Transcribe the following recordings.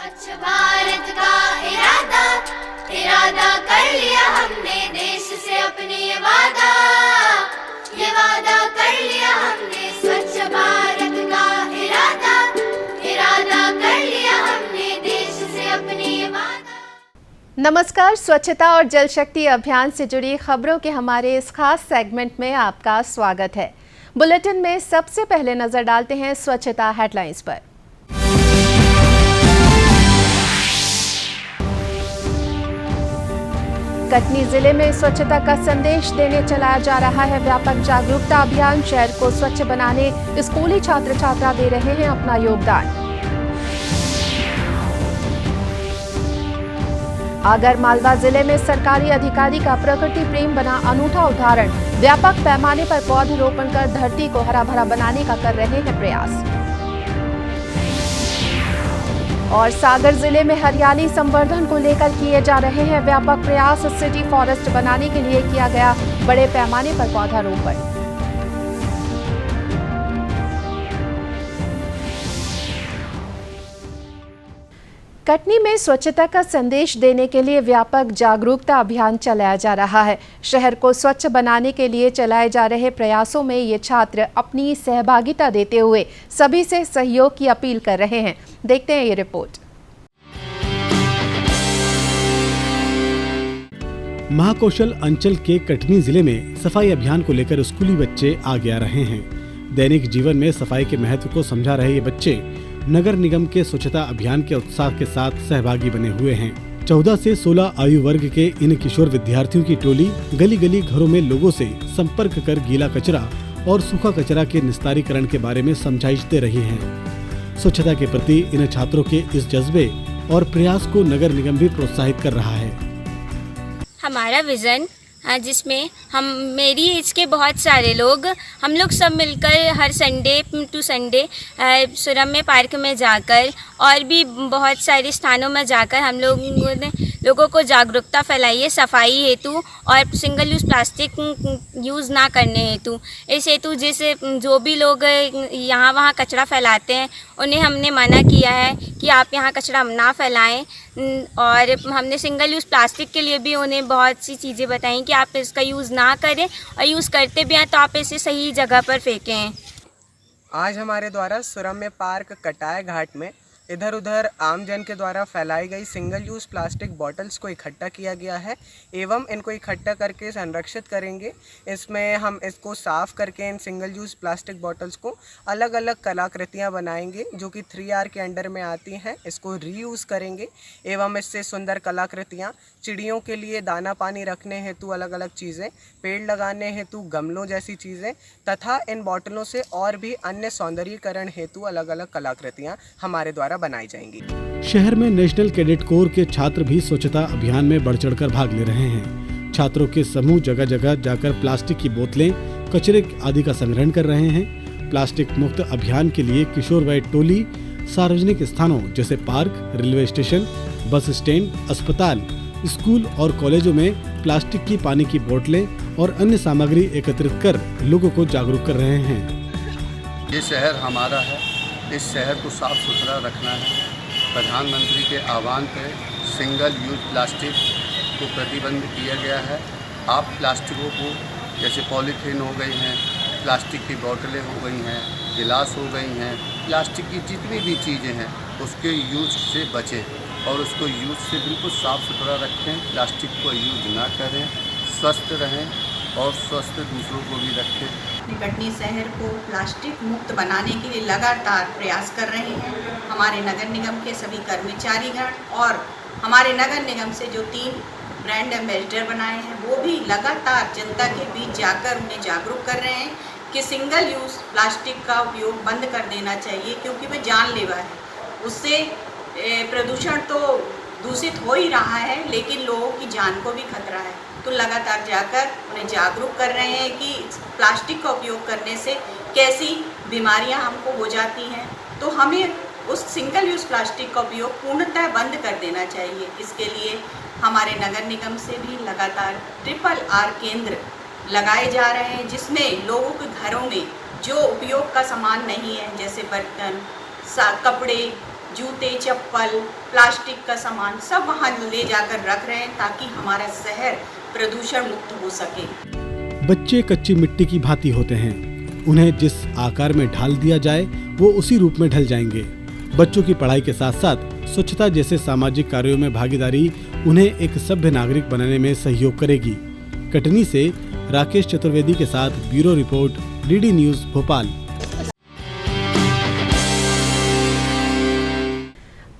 स्वच्छ भारत का इरादा इरादा कर लिया हमने, देश से अपने ये वादा कर लिया हमने। स्वच्छ भारत का इरादा इरादा कर लिया हमने, देश से अपने ये वादा। नमस्कार, स्वच्छता और जल शक्ति अभियान से जुड़ी खबरों के हमारे इस खास सेगमेंट में आपका स्वागत है। बुलेटिन में सबसे पहले नजर डालते हैं स्वच्छता हेडलाइंस पर। कटनी जिले में स्वच्छता का संदेश देने चलाया जा रहा है व्यापक जागरूकता अभियान। शहर को स्वच्छ बनाने स्कूली छात्र छात्रा दे रहे हैं अपना योगदान। आगरमालवा जिले में सरकारी अधिकारी का प्रकृति प्रेम बना अनूठा उदाहरण। व्यापक पैमाने पर पौधरोपण कर धरती को हरा भरा बनाने का कर रहे हैं प्रयास। और सागर जिले में हरियाली संवर्धन को लेकर किए जा रहे हैं व्यापक प्रयास। सिटी फॉरेस्ट बनाने के लिए किया गया बड़े पैमाने पर पौधारोपण। कटनी में स्वच्छता का संदेश देने के लिए व्यापक जागरूकता अभियान चलाया जा रहा है। शहर को स्वच्छ बनाने के लिए चलाए जा रहे प्रयासों में ये छात्र अपनी सहभागिता देते हुए सभी से सहयोग की अपील कर रहे हैं। देखते हैं ये रिपोर्ट। महाकौशल अंचल के कटनी जिले में सफाई अभियान को लेकर स्कूली बच्चे आगे आ रहे हैं। दैनिक जीवन में सफाई के महत्व को समझा रहे ये बच्चे नगर निगम के स्वच्छता अभियान के उत्साह के साथ सहभागी बने हुए हैं। 14 से 16 आयु वर्ग के इन किशोर विद्यार्थियों की टोली गली गली घरों में लोगों से संपर्क कर गीला कचरा और सूखा कचरा के निस्तारीकरण के बारे में समझाइश दे रही है। स्वच्छता के प्रति इन छात्रों के इस जज्बे और प्रयास को नगर निगम भी प्रोत्साहित कर रहा है। हमारा विज़न जिसमें मेरी एज के बहुत सारे लोग हम लोग सब मिलकर हर संडे टू संडे सुरम्य पार्क में जाकर और भी बहुत सारे स्थानों में जाकर हम लोगों ने लोगों को जागरूकता फैलाई है सफाई हेतु और सिंगल यूज़ प्लास्टिक यूज़ ना करने हेतु। इस हेतु जैसे जो भी लोग यहाँ वहाँ कचरा फैलाते हैं उन्हें हमने मना किया है कि आप यहाँ कचरा ना फैलाएं। और हमने सिंगल यूज़ प्लास्टिक के लिए भी उन्हें बहुत सी चीज़ें बताई कि आप इसका यूज़ ना करें और यूज़ करते भी हैं तो आप इसे सही जगह पर फेंकें। आज हमारे द्वारा सुरम्य पार्क कटाय घाट में इधर उधर आमजन के द्वारा फैलाई गई सिंगल यूज़ प्लास्टिक बॉटल्स को इकट्ठा किया गया है एवं इनको इकट्ठा करके संरक्षित करेंगे। इसमें हम इसको साफ़ करके in single use plastic bottles को अलग अलग कलाकृतियाँ बनाएंगे जो कि 3R के अंडर में आती हैं। इसको रीयूज़ करेंगे एवं इससे सुंदर कलाकृतियाँ, चिड़ियों के लिए दाना पानी रखने हेतु अलग अलग चीज़ें, पेड़ लगाने हेतु गमलों जैसी चीज़ें तथा इन बॉटलों से और भी अन्य सौंदर्यीकरण हेतु अलग अलग कलाकृतियाँ हमारे द्वारा बनाई जाएंगी। शहर में नेशनल कैडेट कोर के छात्र भी स्वच्छता अभियान में बढ़ चढ़कर भाग ले रहे हैं। छात्रों के समूह जगह जगह जाकर प्लास्टिक की बोतलें, कचरे आदि का संग्रहण कर रहे हैं। प्लास्टिक मुक्त अभियान के लिए किशोर वय टोली सार्वजनिक स्थानों जैसे park, railway station, bus stand, अस्पताल, स्कूल और कॉलेजों में प्लास्टिक की पानी की बोतलें और अन्य सामग्री एकत्रित कर लोगों को जागरूक कर रहे हैं। ये शहर हमारा है, इस शहर को साफ सुथरा रखना है। प्रधानमंत्री के आह्वान पर सिंगल यूज प्लास्टिक को प्रतिबंध किया गया है। आप प्लास्टिकों को जैसे पॉलीथीन हो गई हैं, प्लास्टिक की बोतलें हो गई हैं, गिलास हो गई हैं, प्लास्टिक की जितनी भी चीज़ें हैं उसके यूज से बचें और उसको यूज से बिल्कुल साफ़ सुथरा रखें। प्लास्टिक को यूज ना करें, स्वस्थ रहें और स्वस्थ दूसरों को भी रखें। कटनी शहर को प्लास्टिक मुक्त बनाने के लिए लगातार प्रयास कर रहे हैं। हमारे नगर निगम के सभी कर्मचारीगण और हमारे नगर निगम से जो 3 ब्रांड एम्बेसडर बनाए हैं वो भी लगातार जनता के बीच जाकर उन्हें जागरूक कर रहे हैं कि सिंगल यूज़ प्लास्टिक का उपयोग बंद कर देना चाहिए क्योंकि वह जानलेवा है। उससे प्रदूषण तो दूषित हो ही रहा है लेकिन लोगों की जान को भी खतरा है। तो लगातार जाकर उन्हें जागरूक कर रहे हैं कि प्लास्टिक का उपयोग करने से कैसी बीमारियां हमको हो जाती हैं। तो हमें उस सिंगल यूज़ प्लास्टिक का उपयोग पूर्णतः बंद कर देना चाहिए। इसके लिए हमारे नगर निगम से भी लगातार RRR केंद्र लगाए जा रहे हैं जिसमें लोगों के घरों में जो उपयोग का सामान नहीं है जैसे बर्तन, कपड़े, जूते चप्पल प्लास्टिक का सामान सब वहाँ ले जाकर रख रहे हैं ताकि हमारा शहर प्रदूषण मुक्त हो सके। बच्चे कच्ची मिट्टी की भांति होते हैं, उन्हें जिस आकार में ढाल दिया जाए वो उसी रूप में ढल जाएंगे। बच्चों की पढ़ाई के साथ साथ स्वच्छता जैसे सामाजिक कार्यों में भागीदारी उन्हें एक सभ्य नागरिक बनाने में सहयोग करेगी। कटनी से राकेश चतुर्वेदी के साथ bureau report, DD news Bhopal.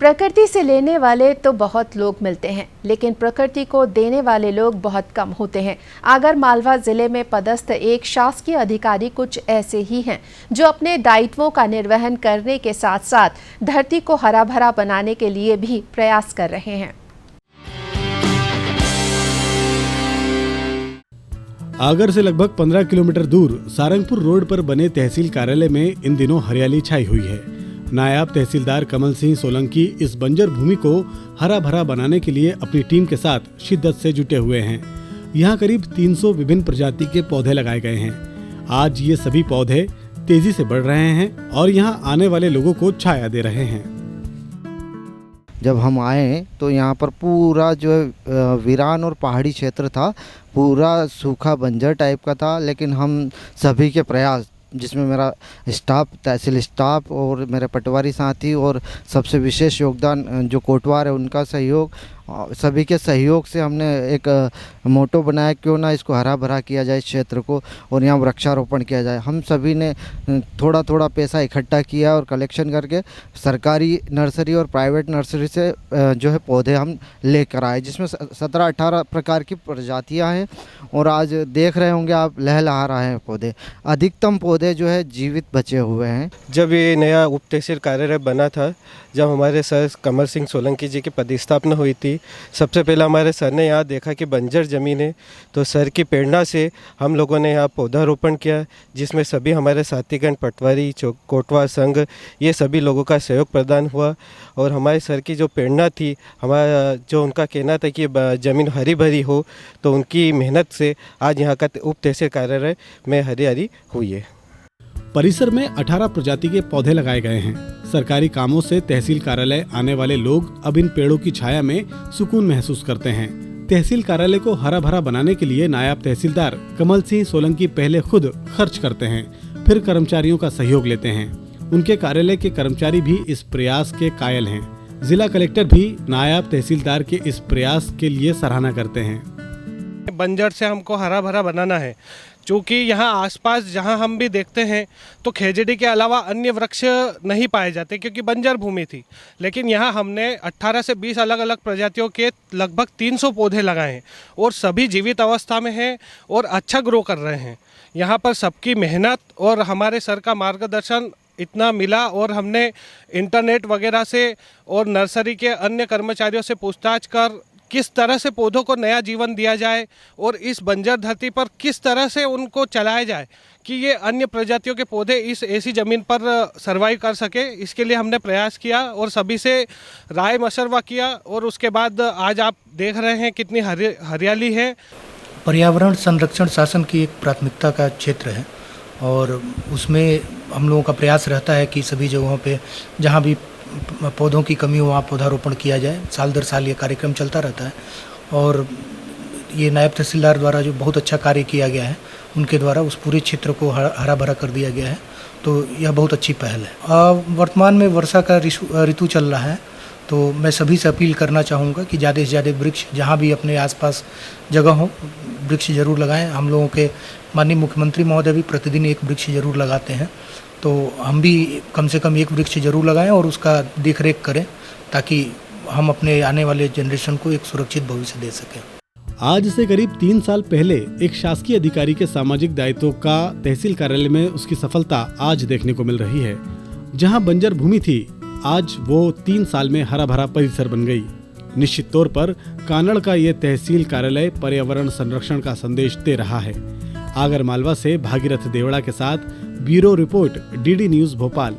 प्रकृति से लेने वाले तो बहुत लोग मिलते हैं, लेकिन प्रकृति को देने वाले लोग बहुत कम होते हैं। आगर मालवा जिले में पदस्थ एक शासकीय अधिकारी कुछ ऐसे ही हैं जो अपने दायित्वों का निर्वहन करने के साथ साथ धरती को हरा भरा बनाने के लिए भी प्रयास कर रहे हैं। आगर से लगभग 15 किलोमीटर दूर सारंगपुर रोड पर बने तहसील कार्यालय में इन दिनों हरियाली छाई हुई है। नायब तहसीलदार कमल सिंह सोलंकी इस बंजर भूमि को हरा भरा बनाने के लिए अपनी टीम के साथ शिद्दत से जुटे हुए हैं। यहाँ करीब 300 विभिन्न प्रजाति के पौधे लगाए गए हैं। आज ये सभी पौधे तेजी से बढ़ रहे हैं और यहाँ आने वाले लोगों को छाया दे रहे हैं। जब हम आए तो यहाँ पर पूरा जो है वीरान और पहाड़ी क्षेत्र था, पूरा सूखा बंजर टाइप का था, लेकिन हम सभी के प्रयास, जिसमें मेरा स्टाफ, तहसील स्टाफ और मेरे पटवारी साथी और सबसे विशेष योगदान जो कोटवार है उनका सहयोग, सभी के सहयोग से हमने एक मोटो बनाया, क्यों ना इसको हरा भरा किया जाए इस क्षेत्र को और यहाँ वृक्षारोपण किया जाए। हम सभी ने थोड़ा थोड़ा पैसा इकट्ठा किया और कलेक्शन करके सरकारी नर्सरी और प्राइवेट नर्सरी से जो है पौधे हम लेकर आए, जिसमें 17-18 प्रकार की प्रजातियाँ हैं और आज देख रहे होंगे आप लहलहा रहे हैं पौधे। अधिकतम पौधे जो है जीवित बचे हुए हैं। जब ये नया उप तहसील कार्यालय बना था, जब हमारे सर कमल सिंह सोलंकी जी की पदस्थापना हुई थी, सबसे पहले हमारे सर ने यहाँ देखा कि बंजर ज़मीन है, तो सर की प्रेरणा से हम लोगों ने यहाँ पौधारोपण किया, जिसमें सभी हमारे साथीगण, पटवारी, कोटवार संघ, ये सभी लोगों का सहयोग प्रदान हुआ। और हमारे सर की जो प्रेरणा थी, हमारा जो उनका कहना था कि ज़मीन हरी भरी हो, तो उनकी मेहनत से आज यहाँ का उप तहसील कार्यालय में हरियाली हुई है। परिसर में 18 प्रजाति के पौधे लगाए गए हैं। सरकारी कामों से तहसील कार्यालय आने वाले लोग अब इन पेड़ों की छाया में सुकून महसूस करते हैं। तहसील कार्यालय को हरा भरा बनाने के लिए नायब तहसीलदार कमल सिंह सोलंकी पहले खुद खर्च करते हैं, फिर कर्मचारियों का सहयोग लेते हैं। उनके कार्यालय के कर्मचारी भी इस प्रयास के कायल हैं। जिला कलेक्टर भी नायब तहसीलदार के इस प्रयास के लिए सराहना करते हैं। बंजर से हमको हरा भरा बनाना है, चूँकि यहाँ आसपास जहाँ हम भी देखते हैं तो खेजड़ी के अलावा अन्य वृक्ष नहीं पाए जाते, क्योंकि बंजर भूमि थी। लेकिन यहाँ हमने 18 से 20 अलग अलग प्रजातियों के लगभग 300 पौधे लगाए हैं और सभी जीवित अवस्था में हैं और अच्छा ग्रो कर रहे हैं। यहाँ पर सबकी मेहनत और हमारे सर का मार्गदर्शन इतना मिला और हमने इंटरनेट वगैरह से और नर्सरी के अन्य कर्मचारियों से पूछताछ कर किस तरह से पौधों को नया जीवन दिया जाए और इस बंजर धरती पर किस तरह से उनको चलाया जाए कि ये अन्य प्रजातियों के पौधे इस ऐसी ज़मीन पर सर्वाइव कर सके, इसके लिए हमने प्रयास किया और सभी से राय मशवरा किया और उसके बाद आज आप देख रहे हैं कितनी हरियाली है। पर्यावरण संरक्षण शासन की एक प्राथमिकता का क्षेत्र है और उसमें हम लोगों का प्रयास रहता है कि सभी जगहों पे जहाँ भी पौधों की कमी हो वहाँ पौधारोपण किया जाए। साल दर साल ये कार्यक्रम चलता रहता है और ये नायब तहसीलदार द्वारा जो बहुत अच्छा कार्य किया गया है, उनके द्वारा उस पूरे क्षेत्र को हरा भरा कर दिया गया है, तो यह बहुत अच्छी पहल है। वर्तमान में वर्षा का ऋतु चल रहा है, तो मैं सभी से अपील करना चाहूँगा कि ज़्यादा से ज़्यादा वृक्ष जहाँ भी अपने आसपास जगह हो वृक्ष जरूर लगाएं। हम लोगों के माननीय मुख्यमंत्री महोदय भी प्रतिदिन एक वृक्ष जरूर लगाते हैं, तो हम भी कम से कम एक वृक्ष जरूर लगाएं और उसका देखरेख करें ताकि हम अपने आने वाले जनरेशन को एक सुरक्षित भविष्य दे सकें। आज से करीब 3 साल पहले एक शासकीय अधिकारी के सामाजिक दायित्वों का तहसील कार्यालय में उसकी सफलता आज देखने को मिल रही है। जहां बंजर भूमि थी, आज वो 3 साल में हरा भरा परिसर बन गई। निश्चित तौर पर कानड़ का ये तहसील कार्यालय पर्यावरण संरक्षण का संदेश दे रहा है। आगर मालवा से भागीरथ देवड़ा के साथ bureau report, DD news Bhopal.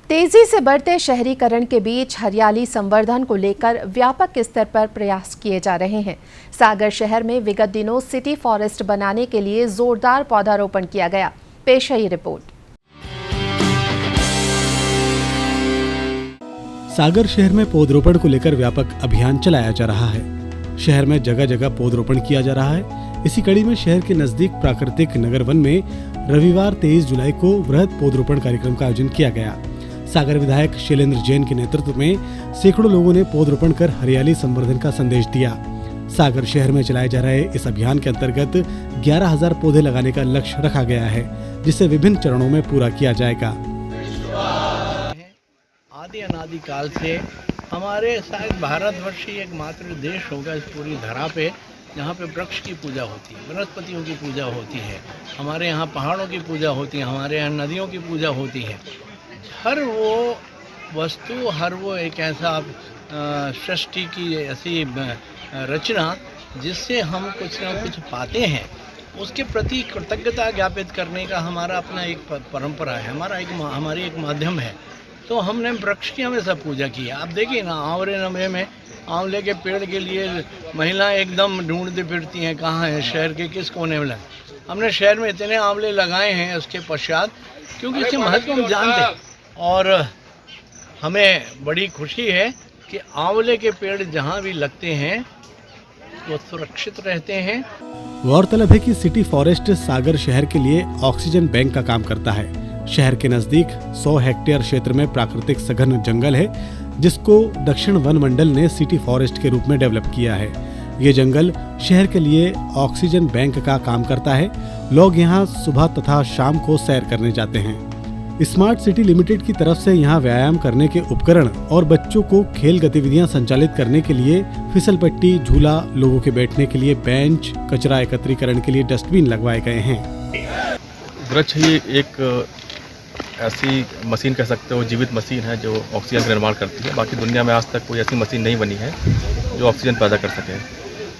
तेजी से बढ़ते शहरीकरण के बीच हरियाली संवर्धन को लेकर व्यापक स्तर पर प्रयास किए जा रहे हैं। सागर शहर में विगत दिनों सिटी फॉरेस्ट बनाने के लिए जोरदार पौधारोपण किया गया। पेश है ये रिपोर्ट। सागर शहर में पौधरोपण को लेकर व्यापक अभियान चलाया जा रहा है। शहर में जगह जगह पौधरोपण किया जा रहा है। इसी कड़ी में शहर के नजदीक प्राकृतिक नगर वन में रविवार 23 जुलाई को वृहद पौधरोपण कार्यक्रम का आयोजन किया गया। सागर विधायक शैलेंद्र जैन के नेतृत्व में सैकड़ों लोगों ने पौधरोपण कर हरियाली संवर्धन का संदेश दिया। सागर शहर में चलाए जा रहे इस अभियान के अंतर्गत 11,000 पौधे लगाने का लक्ष्य रखा गया है, जिसे विभिन्न चरणों में पूरा किया जाएगा। आदि अनादि काल से हमारे शायद भारतवर्ष ही एकमात्र देश होगा इस पूरी धरा पे जहाँ पे वृक्ष की पूजा होती है, वनस्पतियों की पूजा होती है, हमारे यहाँ पहाड़ों की पूजा होती है, हमारे यहाँ नदियों की पूजा होती है। हर वो वस्तु, हर वो एक ऐसा सृष्टि की ऐसी रचना जिससे हम कुछ ना कुछ पाते हैं, उसके प्रति कृतज्ञता ज्ञापित करने का हमारा अपना एक परंपरा है, हमारी एक माध्यम है। तो हमने वृक्ष की हमेशा पूजा की है। आप देखिए ना, आंवले नमे में आंवले के पेड़ के लिए महिलाएं एकदम ढूंढती फिरती हैं कहाँ है, शहर के किस कोने में लगे। हमने शहर में इतने आंवले लगाए हैं उसके पश्चात, क्योंकि इसके महत्व हम जानते हैं और हमें बड़ी खुशी है कि आंवले के पेड़ जहाँ भी लगते हैं वो सुरक्षित रहते हैं। गौरतलब है कि सिटी फॉरेस्ट सागर शहर के लिए ऑक्सीजन बैंक का काम करता है। शहर के नजदीक 100 हेक्टेयर क्षेत्र में प्राकृतिक सघन जंगल है, जिसको दक्षिण वन मंडल ने सिटी फॉरेस्ट के रूप में डेवलप किया है। ये जंगल शहर के लिए ऑक्सीजन बैंक का काम करता है। लोग यहाँ सुबह तथा शाम को सैर करने जाते हैं। स्मार्ट सिटी लिमिटेड की तरफ से यहाँ व्यायाम करने के उपकरण और बच्चों को खेल गतिविधियाँ संचालित करने के लिए फिसल पट्टी, झूला, लोगों के बैठने के लिए बेंच, कचरा एकत्रीकरण के लिए डस्टबिन लगवाए गए हैं। वृक्ष ही एक ऐसी मशीन कह सकते हो, जीवित मशीन है जो ऑक्सीजन का निर्माण करती है। बाकी दुनिया में आज तक कोई ऐसी मशीन नहीं बनी है जो ऑक्सीजन पैदा कर सके।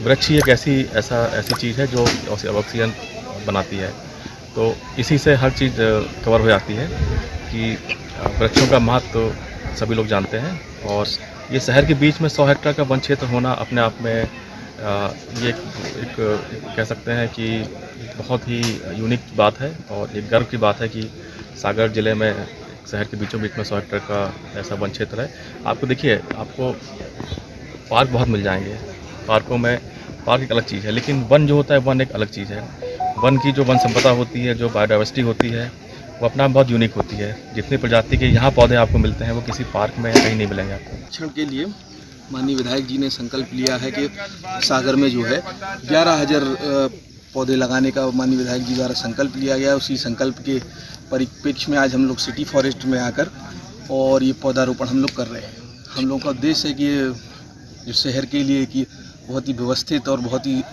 वृक्ष ही एक ऐसी चीज़ है जो ऑक्सीजन बनाती है। तो इसी से हर चीज़ कवर हो जाती है कि वृक्षों का महत्व सभी लोग जानते हैं। और ये शहर के बीच में 100 हेक्टेयर का वन क्षेत्र होना अपने आप में ये एक कह सकते हैं कि बहुत ही यूनिक बात है और एक गर्व की बात है कि सागर ज़िले में शहर के बीचों बीच में 100 हेक्टेयर का ऐसा वन क्षेत्र है। आपको देखिए, आपको पार्क बहुत मिल जाएंगे। पार्कों में पार्क एक अलग चीज़ है, लेकिन वन जो होता है वन एक अलग चीज़ है। वन की जो वन संपदा होती है, जो बायोडाइवर्सिटी होती है, वो अपना बहुत यूनिक होती है। जितनी प्रजाति के यहाँ पौधे आपको मिलते हैं वो किसी पार्क में कहीं नहीं मिलेंगे आपको। संरक्षण के लिए माननीय विधायक जी ने संकल्प लिया है कि सागर में जो है 11,000 पौधे लगाने का माननीय विधायक जी द्वारा संकल्प लिया गया। उसी संकल्प के परिप्रेक्ष्य में आज हम लोग सिटी फॉरेस्ट में आकर और ये पौधारोपण हम लोग कर रहे हैं। हम लोगों का उद्देश्य है कि ये जो शहर के लिए कि बहुत ही व्यवस्थित और बहुत ही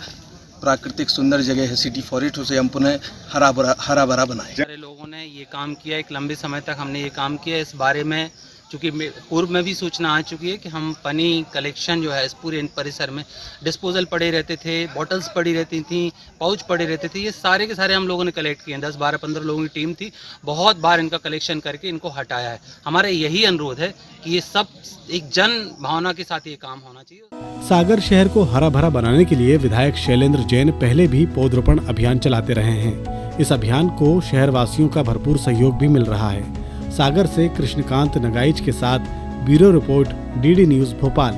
प्राकृतिक सुंदर जगह है सिटी फॉरेस्ट, उसे हम पुनः हरा भरा बनाएं। सारे लोगों ने ये काम किया, एक लंबे समय तक हमने ये काम किया। इस बारे में चूँकि पूर्व में भी सूचना आ चुकी है कि हम पनी कलेक्शन जो है इस पूरे परिसर में डिस्पोजल पड़े रहते थे, बॉटल्स पड़ी रहती थी, पाउच पड़े रहते थे, ये सारे के सारे हम लोगों ने कलेक्ट किए हैं। 10, 12, 15 लोगों की टीम थी, बहुत बार इनका कलेक्शन करके इनको हटाया है। हमारा यही अनुरोध है कि ये सब एक जन भावना के साथ ये काम होना चाहिए। सागर शहर को हरा भरा बनाने के लिए विधायक शैलेंद्र जैन पहले भी पौधरोपण अभियान चलाते रहे हैं। इस अभियान को शहर वासियों का भरपूर सहयोग भी मिल रहा है। सागर से कृष्णकांत नगाइच के साथ bureau report, DD news Bhopal.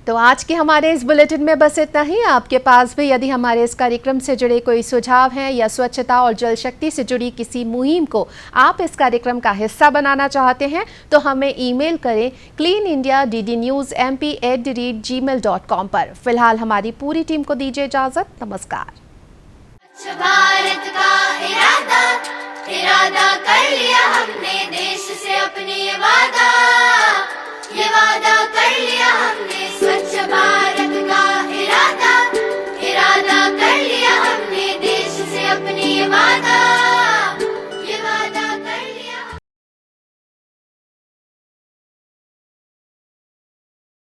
तो आज के हमारे इस बुलेटिन में बस इतना ही। आपके पास भी यदि हमारे इस कार्यक्रम से जुड़े कोई सुझाव हैं या स्वच्छता और जल शक्ति से जुड़ी किसी मुहिम को आप इस कार्यक्रम का हिस्सा बनाना चाहते हैं तो हमें ईमेल करें cleanindiaddnewsmp@gmail.com पर। फिलहाल हमारी पूरी टीम को दीजिए इजाजत। नमस्कार। स्वच्छ भारत का इरादा